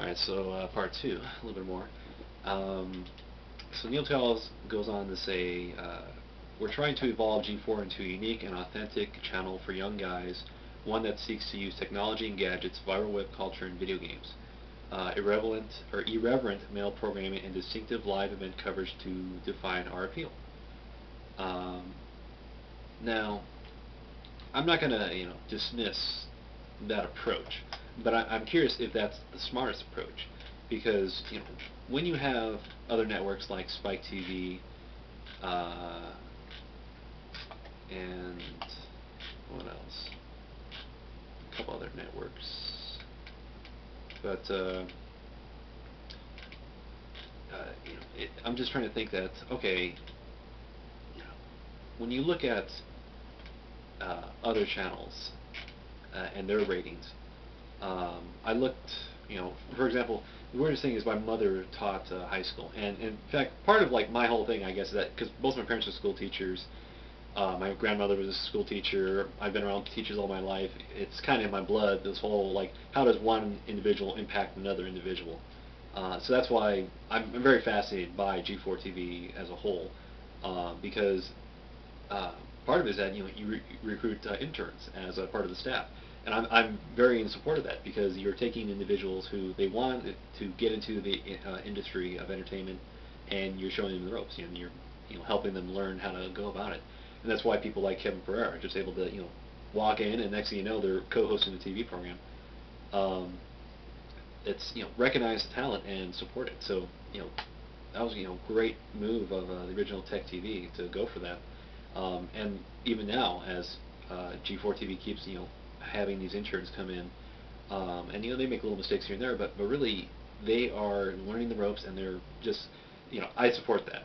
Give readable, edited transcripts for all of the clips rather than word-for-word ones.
Alright, so part two, a little bit more. Um, so Neal Tiles goes on to say, we're trying to evolve G4 into a unique and authentic channel for young guys, one that seeks to use technology and gadgets, viral web culture, and video games. Irreverent male programming and distinctive live event coverage to define our appeal. Um, Now, I'm not going to, dismiss that approach, but I'm curious if that's the smartest approach, because when you have other networks like Spike TV uh, and what else? A couple other networks, but I'm just trying to think that okay, when you look at other channels and their ratings. I looked, for example, the weirdest thing is my mother taught high school, and in fact, part of like my whole thing, I guess, is that because both my parents are school teachers, my grandmother was a school teacher. I've been around teachers all my life. It's kind of in my blood. This whole like, how does one individual impact another individual? So that's why I'm very fascinated by G4 TV as a whole, because uh, part of it is that you recruit interns as a part of the staff, and I'm very in support of that because you're taking individuals who they want to get into the industry of entertainment, and you're showing them the ropes. You're helping them learn how to go about it, and that's why people like Kevin Pereira are just able to walk in, and next thing you know they're co-hosting a TV program. Um, it's recognize the talent and support it. So that was great move of the original Tech TV to go for that. And even now, as G4 TV keeps having these interns come in, and they make little mistakes here and there, but really they are learning the ropes, and they're just I support that.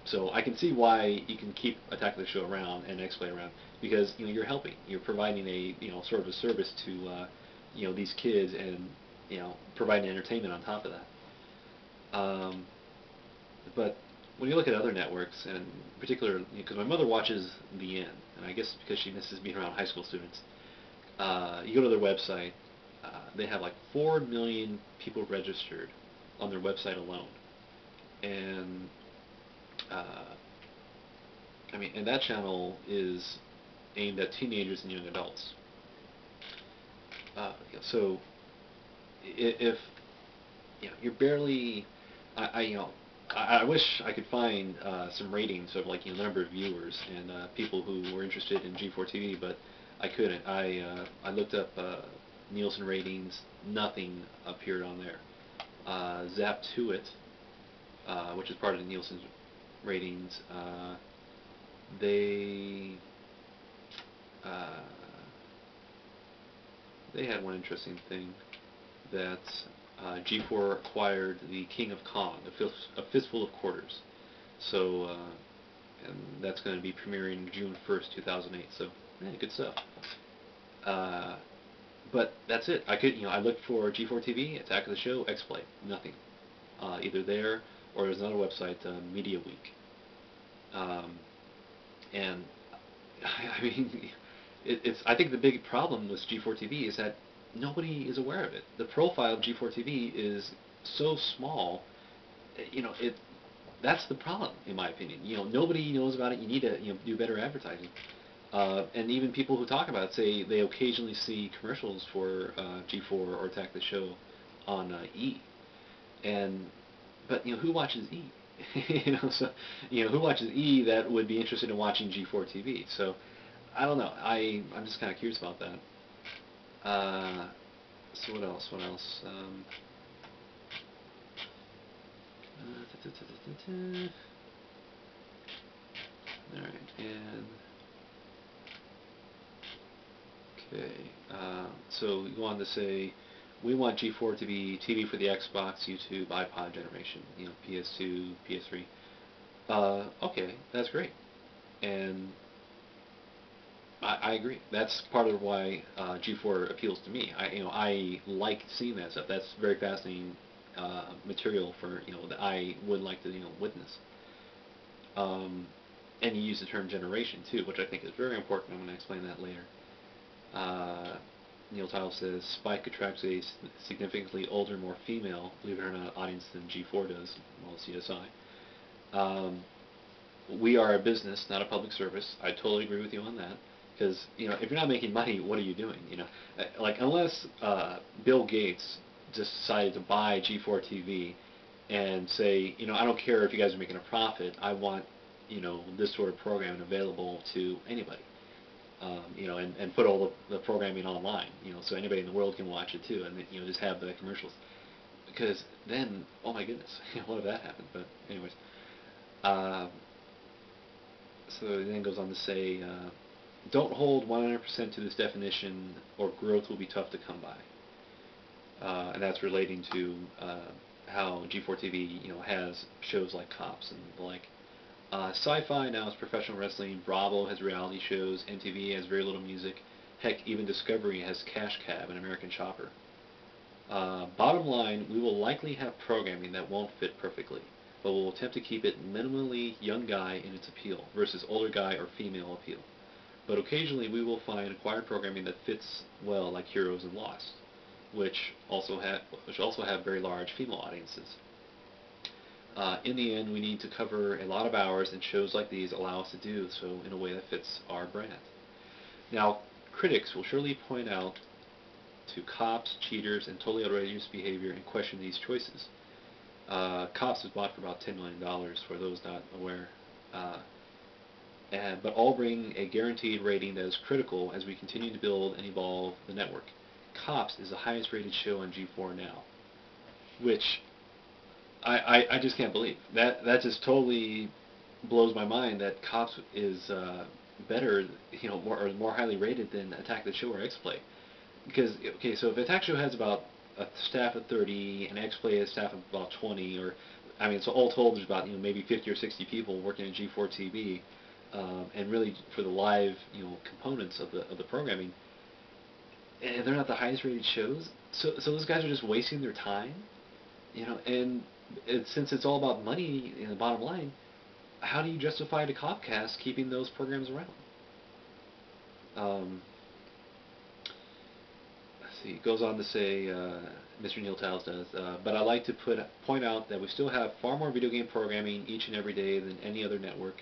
So I can see why you can keep Attack of the Show around and X Play around, because you're helping, you're providing a sort of a service to these kids, and providing entertainment on top of that. But when you look at other networks, and in particular, because my mother watches The End, and I guess because she misses being around high school students, you go to their website, they have like 4 million people registered on their website alone. And and that channel is aimed at teenagers and young adults. So if you're barely, I wish I could find some ratings of like the number of viewers and people who were interested in G4 TV, but I couldn't. I looked up Nielsen ratings, nothing appeared on there. Zap to it, which is part of the Nielsen's ratings, they uh, they had one interesting thing that G4 acquired the King of Kong, a Fistful of Quarters. So, and that's going to be premiering June 1st, 2008. So, yeah, good stuff. Uh, but that's it. I looked for G4 TV, Attack of the Show, X-Play, nothing. Either there or there's another website, Media Week. Um, and I mean, I think the big problem with G4 TV is that nobody is aware of it. The profile of G4 TV is so small. It that's the problem, in my opinion. Nobody knows about it. You need to do better advertising. And even people who talk about it say they occasionally see commercials for G4 or Attack the Show on E. And but who watches E? So who watches E that would be interested in watching G4 TV? So I don't know. I'm just kind of curious about that. So what else? What else? All right, and okay. So we go on to say we want G4 to be TV for the Xbox, YouTube, iPod generation. PS2, PS3. Okay, that's great, and I agree. That's part of why G4 appeals to me. I like seeing that stuff. That's very fascinating material for that I would like to witness. Um, and you use the term generation too, which I think is very important. I'm going to explain that later. Uh, Neal Tiles says, Spike attracts a significantly older, more female, believe it or not, audience than G4 does, well, CSI. We are a business, not a public service. I totally agree with you on that. Because if you're not making money, what are you doing? Like unless Bill Gates just decided to buy G4 TV and say, I don't care if you guys are making a profit. I want this sort of programming available to anybody. And put all the programming online, so anybody in the world can watch it too, and just have the commercials. Because then, oh my goodness, what if that happened? But anyways, so then it goes on to say, don't hold 100% to this definition, or growth will be tough to come by. And that's relating to how G4 TV, has shows like Cops and the like. Sci-fi now is professional wrestling. Bravo has reality shows. MTV has very little music. Heck, even Discovery has Cash Cab and American Chopper. Bottom line, we will likely have programming that won't fit perfectly, but we'll attempt to keep it minimally young guy in its appeal versus older guy or female appeal. But occasionally we will find acquired programming that fits well, like Heroes and Lost, which also have very large female audiences. In the end, we need to cover a lot of hours, and shows like these allow us to do so in a way that fits our brand. Now, critics will surely point out to Cops, cheaters, and totally outrageous behavior and question these choices. Cops was bought for about $10 million, for those not aware. But all bring a guaranteed rating that is critical as we continue to build and evolve the network. Cops is the highest rated show on G4 now, which I just can't believe. That just totally blows my mind that Cops is better, more highly rated than Attack the Show or X-Play. Because, okay, so if Attack Show has about a staff of 30 and X-Play has a staff of about 20, or, I mean, so all told there's about, maybe 50 or 60 people working at G4 TV, and really for the live, components of the programming, and they're not the highest rated shows, so those guys are just wasting their time, and since it's all about money in the bottom line, how do you justify to Comcast keeping those programs around? Let's see, it goes on to say, Mr. Neal Tiles does, but I like to point out that we still have far more video game programming each and every day than any other network.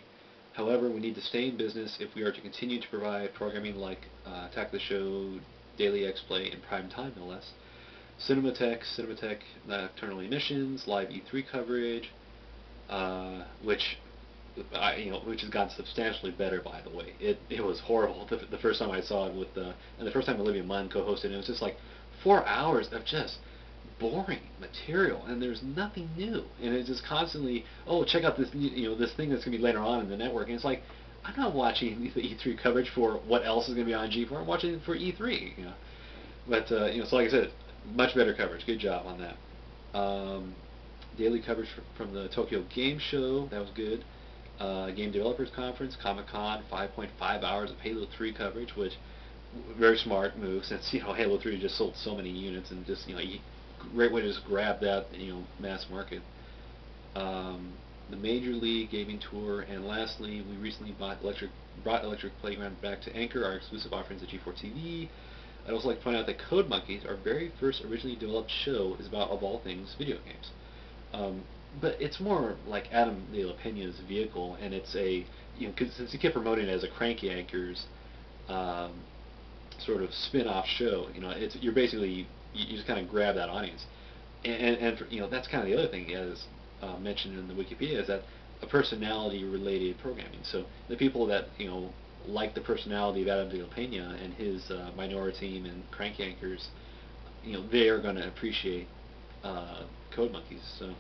However, we need to stay in business if we are to continue to provide programming like Attack the Show, Daily X-Play, and Prime Time, no less. Cinematech Nocturnal Emissions, live E3 coverage, which has gotten substantially better, by the way. It was horrible the first time I saw it and the first time Olivia Munn co-hosted it. It was just like 4 hours of just boring material, and there's nothing new. And it's just constantly, oh, check out this this thing that's gonna be later on in the network. And it's like, I'm not watching the E3 coverage for what else is gonna be on G4. I'm watching it for E3. But so like I said, much better coverage. Good job on that. Daily coverage from the Tokyo Game Show. That was good. Game Developers Conference, Comic-Con, 5.5 hours of Halo 3 coverage, which very smart move since Halo 3 just sold so many units, and just great way to just grab that mass market. The Major League Gaming Tour, and lastly, we recently brought Electric Playground back to anchor our exclusive offerings at G4 TV. I'd also like to point out that Code Monkeys, our very first originally developed show, is about, of all things, video games. But it's more like Adam de la Pena's vehicle, and it's a, cause since he kept promoting it as a Cranky Anchors sort of spin-off show, you're basically, you just kind of grab that audience. And that's kind of the other thing, as mentioned in the Wikipedia, is that a personality-related programming. So the people that, like the personality of Adam de la Pena and his Minority Team and Crank Anchors, they are going to appreciate Code Monkeys. So